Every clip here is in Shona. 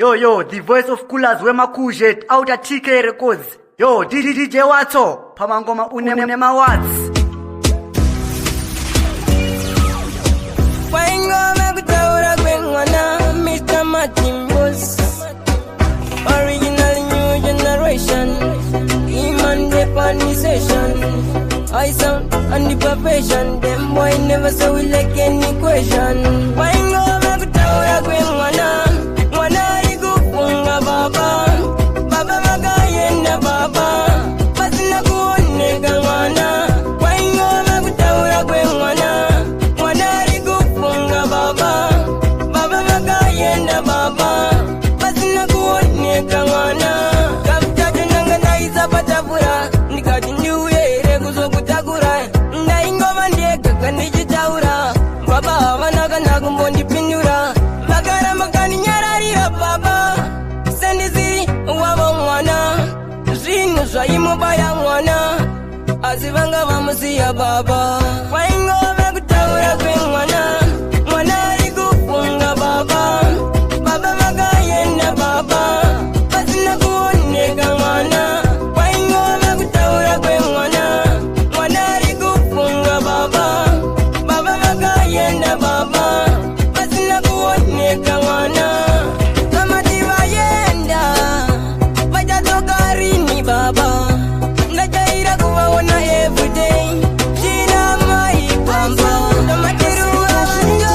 Yo, the voice of Coolers Wemakujet out at TK Records. Yo, DJ Watso, Pamangoma Unema Watts. Waingoma kutaura kwengwana, Mr. Martin Boss. Original new generation, Iman Depani session. I sound and the perfection, them boy never say we like any question. Waingoma kutaura kwengwana, mwana ikufunga baba, baba magayenda baba, pasina kuoneka mwana. Waingoma kutaura kwengwana, mwana ikufunga baba, baba magayenda baba, pasina kuoneka mwana. Kamtatu nanga naiza patapura, nikati ndiuye ere kuzokutakura. Ndaingoma ndeka kanijitaura, baba wanaka nakumbondi pindura. Makara makani nyararira baba, sendiziri wabo mwana. Zinu zwayimubaya mwana, azivanga vamusiya baba. Waingoma kutaura kwengwana, mwana ikufunga baba, baba magayenda baba, pasina kuoneka mwana. Waingoma kutaura kwengwana, mwana ikufunga baba, baba magayenda baba, pasina kuoneka mwana. Kama tiwayenda vajatokarini baba, ndajaira kuwaona everyday. Jina maipamba kama tiruanja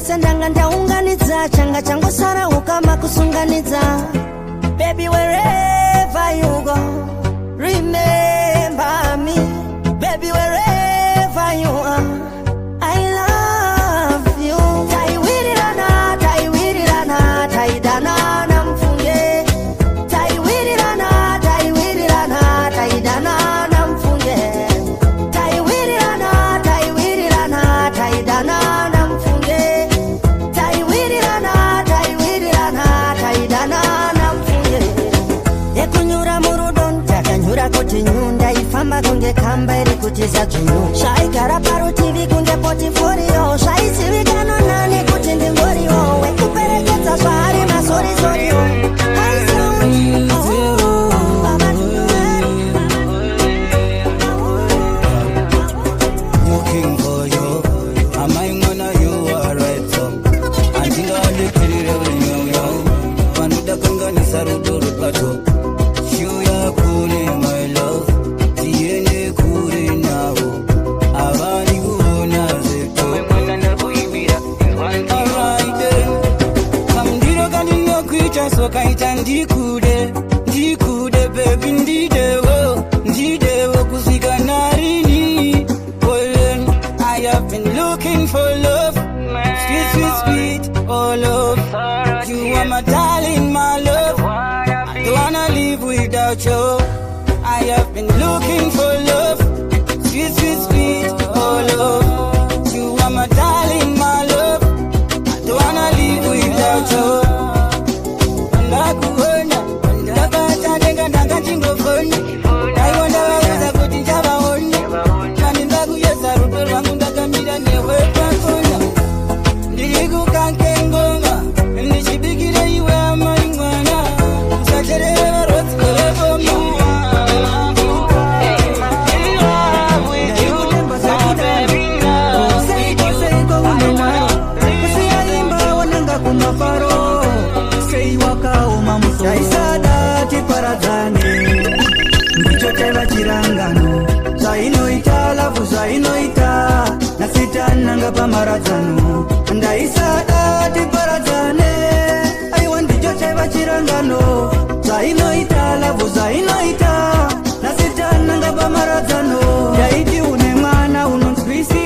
sendanga ndaunganidza changa changu sara ukama kusunganidza. Baby wherever you go, remember me. Baby wherever you are, I love you. Taiwirirana, taiwirirana, taidana namfunge. Taiwirirana, taiwirirana, taidana namfunge. Taiwirirana, taiwirirana, taidana. Kuti nyunda ifamba kunge kamba iri kuti zadzunyu. Shaigara parutivi kunge portfolio, shaizivikanwa nani kuti ndingoriwo. Wekuperekedza zvaari mazorizoriwo. Looking for you, am I gonna you are right so. Andingalikirire ulinyoyo, panuda kanganisa ruduru pato. Shuya kune my love, tiene kure nao. Avani kuona zeto. Alright then, kamdiro kanino kuita so kaita ndikude. Ndikude baby ndidewo kusika narini. Well, I have been looking for love, sweet, oh love. You are my darling, my love. I don't wanna live without you. I have been looking for love, sweet, oh love. You are my darling, my love. I don't wanna live without you. Ndakuona, ndakata denga ndakachingofona. I wonder whether kuti ndavaona. Kani ndakuyeza rudo rwangu ndakamira newe pakona. Ndiri kukanke ngoma, ndichibikire iwe amai mwana. Usacherere rodzi koleboma. Chaisada tiparadzane, ndicho chaiva chirangano. Zvainoita lavu zvainoita, nasita nanga pamaradzano. Ndaisada tiparadzane, aiwa ndicho chaiva chirangano. Zvainoita lavu zvainoita, nasita nanga pamaradzano. Yaiti une mwana unonzwisa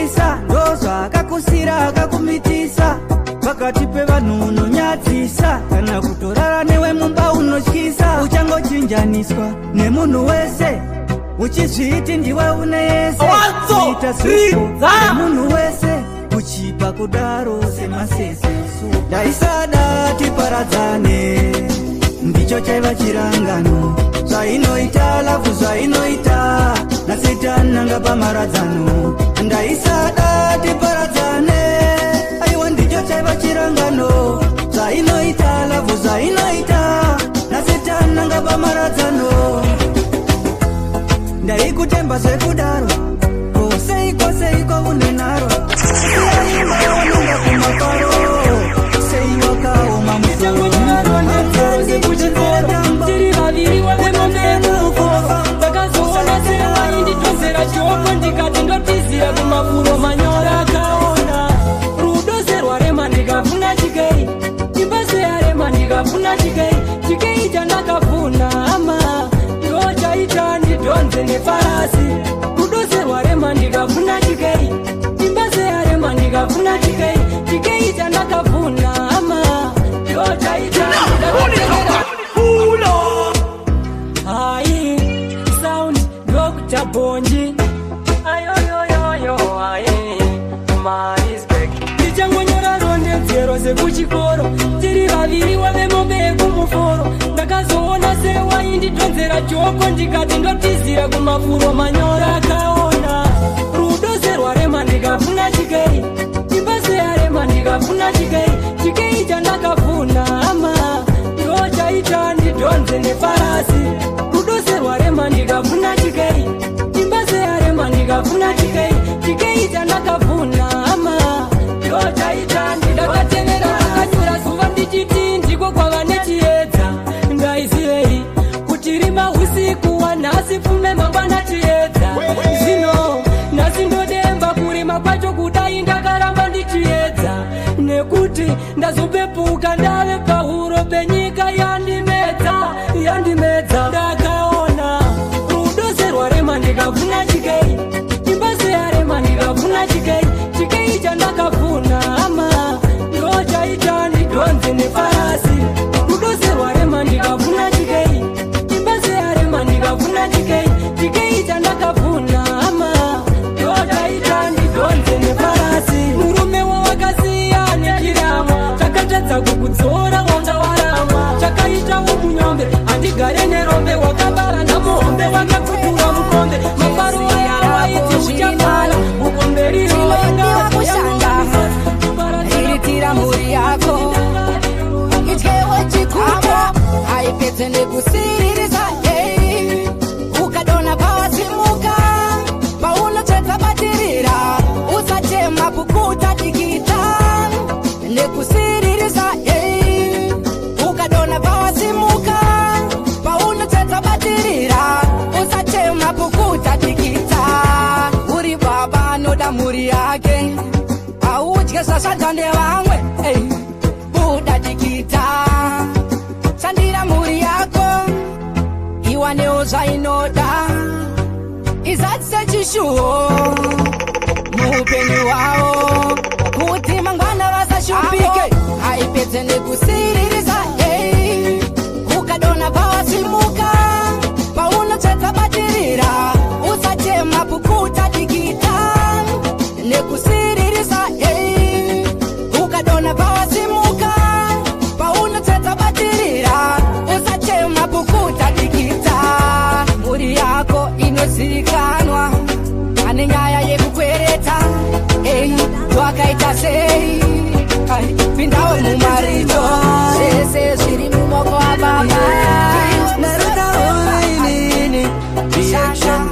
kuyanjaniswa nemunhu wese uchizviti ndiwe unese ita suku nemunhu wese uchipa kudaro semasesesu ndaisada tiparadzane ndicho chaiva chirangano zvainoita lafu zvainoita nasitananga pamaradzano ndaisada tiparadzane aiwa ndicho chaiva chirangano zvainoita lafu zvainoita nasitananga pamaradzano ndaikutemba sekudaro seiko unenaro siyaimbaononga kumaparo seiwakaoma tiri vaviri wavemombemuko ndakazoona sewainditozera shoko ndikati ndotizira kumafuro manyora akaona rudo serwarema ndikafuna chikei imba seyarema ndikafuna chikei chandakafuna ama ndochaita ndidhonze nefarasi rudo serwarema ndikafuna chikei imba seyarema ndikafuna chikei chandakafuna ama ndochaita Ai, sound Dr. Bonji. Ayoyoyoyo, ai, respect. Tichangonyora ronde dzero sekuchikoro. Tiri vaviri wavemombe kumuforo. Ndakazoona sewaindidhonzera joko ndikati ndotizira kumafuro manyora akaona. Rudo serwarema ndikafuna chikei. Imba seyarema ndikafuna chikei chandakafuna ama ndochaita ndidhonze nefarasi rudo serwarema ndikafuna chikei imba seyarema ndikafuna chikei chandakafuna ama ndochaita ndidakatenera akanyura zuva ndichiti ndiko kwava nechiedza ngaizivei kuti rima usiku wanhasi pfume mangwana chiedza zvino nhasi ndodemba kurima kwacho kudai ndakaramba ndichiedza nekuti ndazopepuka ndave pahuro penyika yandimedza ndakaona rudo serwarema ndikafuna chikei imba seyarema ndikafuna chikei chandakafuna ama ndochaita ndidhonze nefarasi rudo serwarema ndikafuna chikei imba seyarema ndikafuna chikei chandakafuna ama ndochaita ndidhonze nefarasi murume wawakasiya nechirama chakatadza kukudzora wanga warama chakaitawo munyombe handigare nerombe wakabara namuhombe wakakutura mukombe mabaruwa yawo aiti uchakala mukombe iriitira mhuri yako ityewo chikuta haipedze nekusiririza ukadona pawasimuka paunochedza batirira usachema pukuta dikita nekusiririza ukadona pawasimuka paunochedza batirira usachema pukuta dikita uri baba anoda mhuri yake audye zvasvadza nevamwe buda dikita shandira mhuri yako iwanewo zvainoda izadzise chishuwo muupenyu hwavo kuti mangwana vasashupike haipedze nekusiririza ukadona pawasimuka paunochedza batirira usachema pukuta dikita nekusiririza ukadona pawasimuka paunochedza batirira usachema pukuta dikita mhuri yako inozivikanwa ane nyaya yekukwereta wakaita sei pindawo mumarito zvese zviri mumoko ababa narotaoinini reaction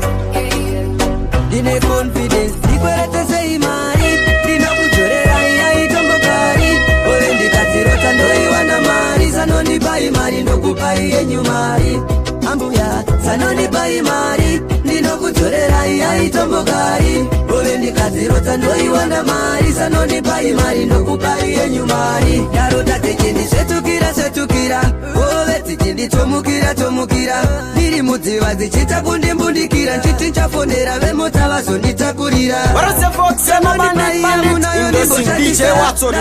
ndine confidence ndikwerete sei mari ndinokudzorera iyaitombokari ove ndikadzirota ndoiwana mari sanonipai mari ndokupai yenyu mari ambuya sanonipai mari ndinokudzorera iyaitombokari ove ndikadzirota ndoiwana mari sanonipai mari ndokupai yenyu mari ndarota tichindisvetukira ove tichinditomukiira ndiri mudziva dzichita kundimbundikira nchiti nchafonera vemota vazonditakurira DJ Watson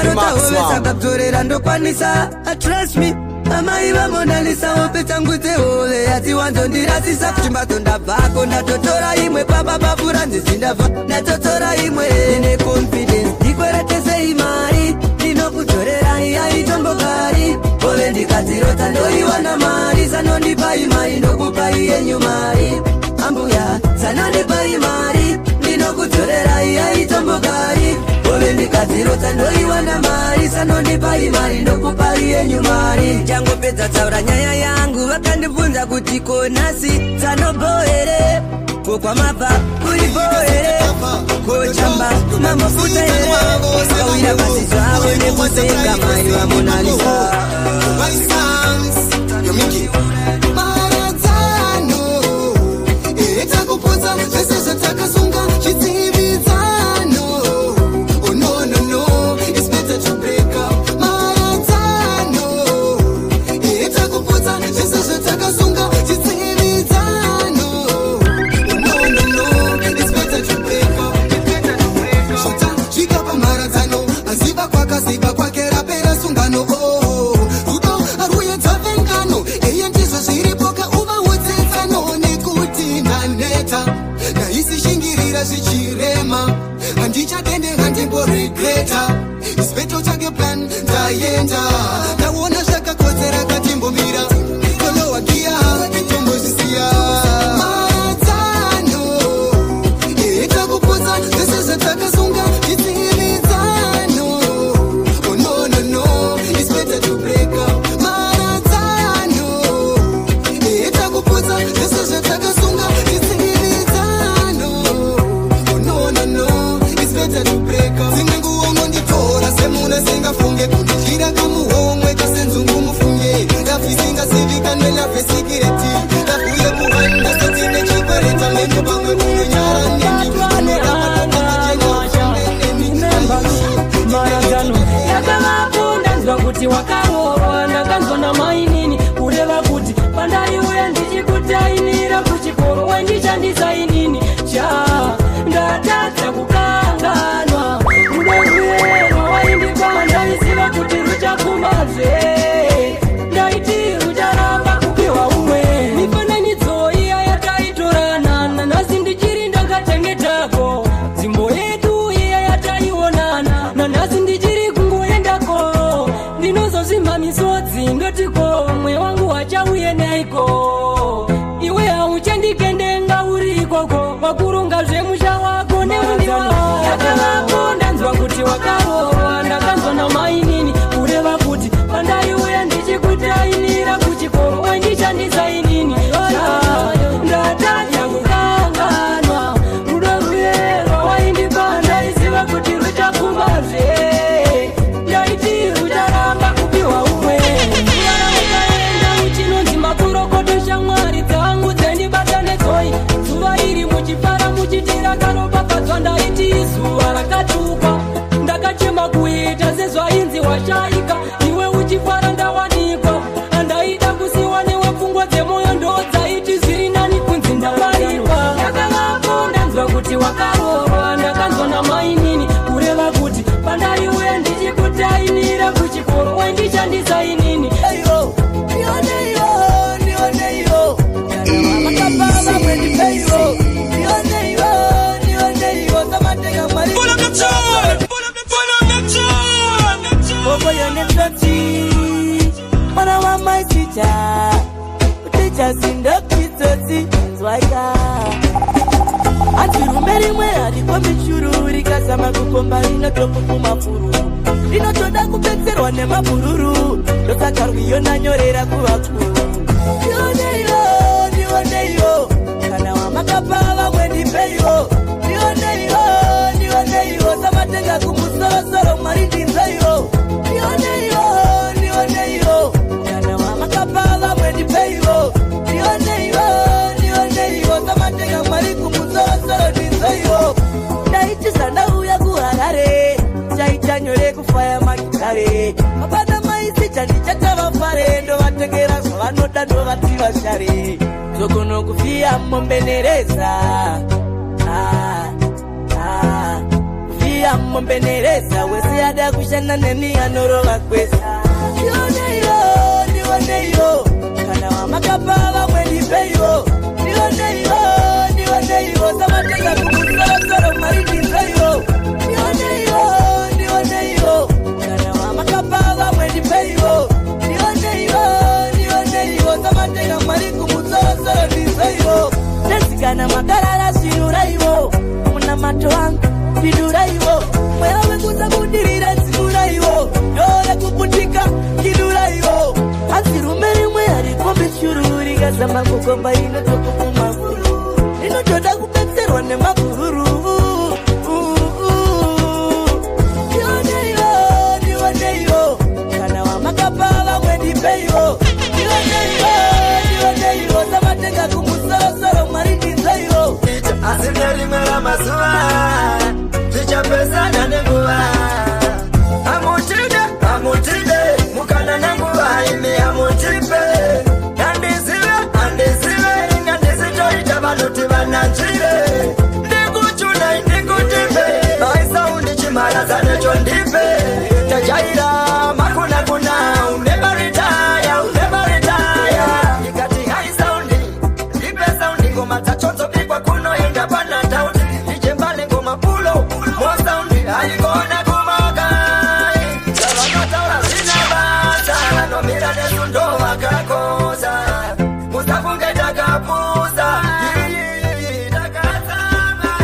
ndakadzorera ndokwanisa trust me amai vamonalisa wope tangute ole ati wanzondirasisa kuchimbato ndabvako ndatotora imwe papa papura ndizindabva ndatotora imwe ine confidence ndikweretesei mari ndinokudzorera yaitombogari ove ndikadzirota ndoiwana mari sanondipai mari ndokupai yenyu mari ambuya sanondipai mari ndinokudzorera yaitombogari ove ndikadzirota ndoiwana mari sanondipai mari ndokupai yenyu mari changopedza taura nyaya yangu vakandibvunza kuti konasi sanobohere kokwamabva kuribohere kochamba mamafuta here kawira pasi zvavo nekusenga mai vamonalisa itakupodza zvese zvatakasunga chidzividzano. Oh no no no, it's better to break up. Maratano itakupodza zvese zvatakasunga chidzividzano. Oh no no no, it's better to break up. Shota chika pa maratano aziba kwakaziba kwake rapera sungano. Oh rudo aruye dzavengano eye ndizvo zviripoka uva wodzedzano nekuti naneta naisi shingirira zvichirema handichatende handimboregreta ispeto chake plan ndaenda ndaona zvakakodzera katimbomira kolowagiya tombozvisiya maratano itakupodza zvese zvatakasunga chidzividzano. Oh no no no, it's better to break up. Maratano itakupodza zvese zvatakasunga chidzividzano. Oh no no no, it's better to break up. Dzimwe nguo ngonditora semuna singafunge kundichira kamuhomwe kasenzungu mufunge rafisingazivikanwe lavhesikireti rafuye kuhanda sotine chikwereta mendo pamwe kunyara neni marazano yakavakunda nzwa kuti wakarohwa ndakanzwa namainini kureva kuti pandaiuya ndichikutainira kuchikoro wendichandisainini cha ndatadza kukanganwa rudo waindipa ndaisiva kuti ruchakumazve ndaiti rucharamba kupiwa umwe mifananidzo iya yataitorana nanhasi ndichiri ndakachengetako dzimbo yedu iya yataionana nanhasi ndichiri kungoendako ndinozozvimba misodzi ndotiko mwe wangu wachauye neiko iwe hauchandikendenga uri ikoko wakurunga zvemusha wako neundiwa yakavako ndanzwa kuti wakarohwa ndakanzwa namainini kureva kuti pandaiuya ndichikutainira kuchikoro wendichandisainini ndatadza kukanganwa rudo ruyero waindipa ndaisiva kuti ruchakumazve ndaiti rucharamba kupiwa umwe ukaenda uchinonzi makurokoto shamwari dzangu dzendibata nedzoi zuva iri muchifara muchitira karopapadzwa ndaiti izuva rakatukwa ndakachema kuita sezvainzi washaika iwe uchifara ndawanikwa andaida kusiwa newe pfungwa dzemwoyo ndodzaiti zviri nani kunzi ndabarirwa yakavako ndanzwa kuti wakarohwa ndakanzwa namainini kureva kuti pandaiuya ndichikutainira kuchikoro wendichandisainini antirume rimwe hariko michuru rikazama kukomba rinotopo kumafuru rinotoda kupetserwa nemabhururu ndosaka rwiyo nanyorera kuvakuru ndioneiyo kana wamakapa vamwe ndipeiyo ndioneiyo samatenga kumusorosoro mwari ndinzaiyo ndioneiyo kana wamakapa vamwe ndipeiyo ndioneiyo samatenga mwari kumusorosoro ndinzaiyo ndaiti zvandauya kuharare chaita nyore kufaya magitare apana maisi chandichachavafare ndovatengera zvavanoda ndovati vashare zokonokufiya mombenereza kufiya mombenereza wese ada kushanda neni anorova kwesa ndioneiyo ndiwoneyo kana wamakapa vamwe ndipeyo ndiwoneyo ndiwoneyo samatenga kumusorosoro marindizeyo ndiwoneyo kana wamakapa vamwe ndipeyo ndiwoneyo samatenga mari kumusorosoro ndizeyo nesikana magarara sinuraiwo muna mato wangu kiduraiwo mwera wekuza kudirira nzimuraiwo dore kuputika kiduraiwo asirume rimwe arikombe shururi kazama kukomba inotoka kumavuru inotoda kupetserwa nemavururu ndiwoneyo kana wamakapa vamwe ndipeyo ndiwoneyo samatenga kumusorosoro marindizeyo asinerimera mazuva tichapesana nenguva amutide mukana nenguva imi amutipe andizive ingandizitoita vanoti vananzvire ndikuchuna ndikutipe aisaundi chimharaza necho ndipe tajaira makunakuna unebaritaya ikati aisaundi ndipe saundi ngoma dzachonzobikwa kunoenda panatauti ichembale ngoma pulo mosaundi aikona kumakai zavanotaura zvina basa vanomira nesundo vakakoza musafunge takapuza takatsama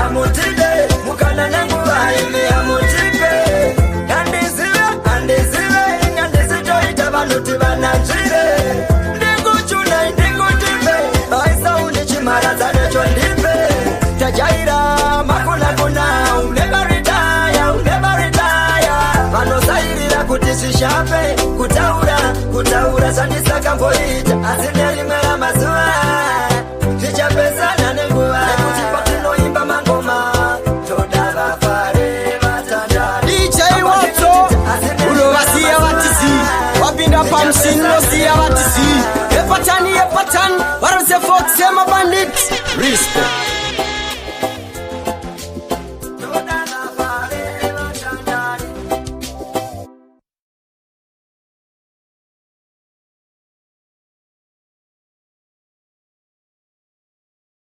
amutide mukana nenguva imi amutipe andizive ingandizitoita vanoti vananzvire ndikuchuna ndikutipe aisaundi chimharaza necho ndipe tajaira makunakuna unebaritaya vanosairira kuti zvishape kutaura zvandisakamboita asi nerimwe ramazuva tichapesana nenguva nekuti patinoimba mangoma toda vafare vatandari DJ Watso unovasiya vatizi wapinda pamusini unosiya vatizi epatani varose fox yemabandit respect